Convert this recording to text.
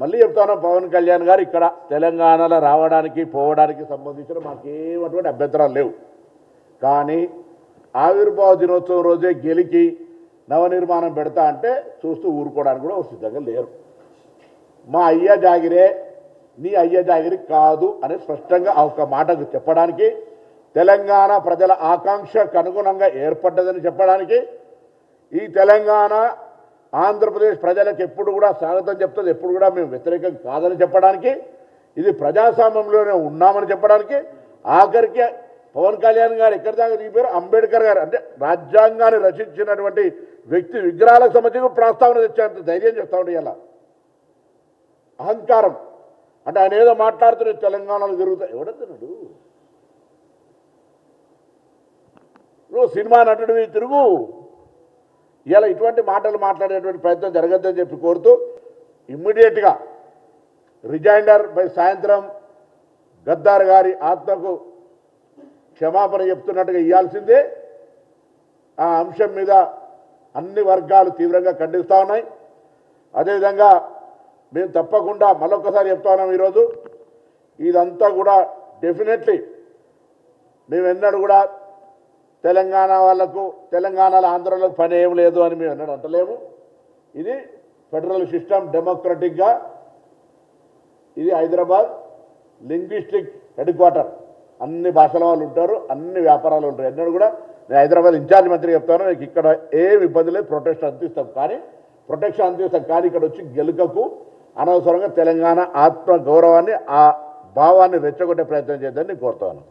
మళ్ళీ చెప్తాను, పవన్ కళ్యాణ్ గారు ఇక్కడ తెలంగాణలో రావడానికి పోవడానికి సంబంధించిన మాకేమటువంటి అభ్యంతరాలు లేవు. కానీ ఆవిర్భావ దినోత్సవం రోజే గెలికి నవనిర్మాణం పెడతా అంటే చూస్తూ ఊరుకోవడానికి కూడా సిద్ధంగా లేరు. మా అయ్య జాగిరే నీ అయ్య జాగిరి కాదు అని స్పష్టంగా ఒక మాటకు చెప్పడానికి, తెలంగాణ ప్రజల ఆకాంక్షకు అనుగుణంగా ఏర్పడ్డదని చెప్పడానికి, ఈ తెలంగాణ ఆంధ్రప్రదేశ్ ప్రజలకు ఎప్పుడు కూడా స్వాగతం చెప్తుంది, ఎప్పుడు కూడా మేము వ్యతిరేకం కాదని చెప్పడానికి, ఇది ప్రజాస్వామ్యంలోనే ఉన్నామని చెప్పడానికి, ఆఖరికి పవన్ కళ్యాణ్ గారు ఎక్కడి దాకా దిగిపోయారు, అంబేద్కర్ గారు అంటే రాజ్యాంగాన్ని రచించినటువంటి వ్యక్తి విగ్రహాలకు సంబంధించి ప్రస్తావన తెచ్చేంత ధైర్యం చెప్తా ఉండే ఇలా అహంకారం. అంటే ఆయన ఏదో మాట్లాడుతున్న తెలంగాణలో తిరుగుతాయి. ఎవడతున్నాడు నువ్వు సినిమా నటుడివి, తిరుగు. ఇలా ఇటువంటి మాటలు మాట్లాడేటువంటి ప్రయత్నం జరగద్దని చెప్పి కోరుతూ ఇమ్మీడియట్గా రిజైండర్ బై సాయంత్రం గద్దార్ గారి ఆత్మకు క్షమాపణ చెప్తున్నట్టుగా ఇవ్వాల్సిందే. ఆ అంశం మీద అన్ని వర్గాలు తీవ్రంగా ఖండిస్తూ ఉన్నాయి. అదేవిధంగా మేము తప్పకుండా మరొకసారి చెప్తా ఉన్నాం, ఈరోజు ఇదంతా కూడా డెఫినెట్లీ మేము ఎన్నడూ కూడా తెలంగాణ వాళ్ళకు తెలంగాణలో ఆంధ్రలకు పని ఏం లేదు అని మేము ఎన్నడూ అంటలేము. ఇది ఫెడరల్ సిస్టమ్, డెమోక్రటిక్గా ఇది హైదరాబాద్ లింగ్విస్టిక్ హెడ్ క్వార్టర్. అన్ని భాషల వాళ్ళు ఉంటారు, అన్ని వ్యాపారాలు ఉంటారు. ఎన్నడూ కూడా నేను హైదరాబాద్ ఇన్ఛార్జ్ మంత్రి చెప్తాను, నీకు ఇక్కడ ఏం ఇబ్బంది లేదు, ప్రొటెక్షన్ అందిస్తాం. కానీ ప్రొటెక్షన్ అందిస్తాం కానీ ఇక్కడ వచ్చి గెలుకకు అనవసరంగా తెలంగాణ ఆత్మ గౌరవాన్ని, ఆ భావాన్ని రెచ్చగొట్టే ప్రయత్నం చేద్దని నేను కోరుతాను.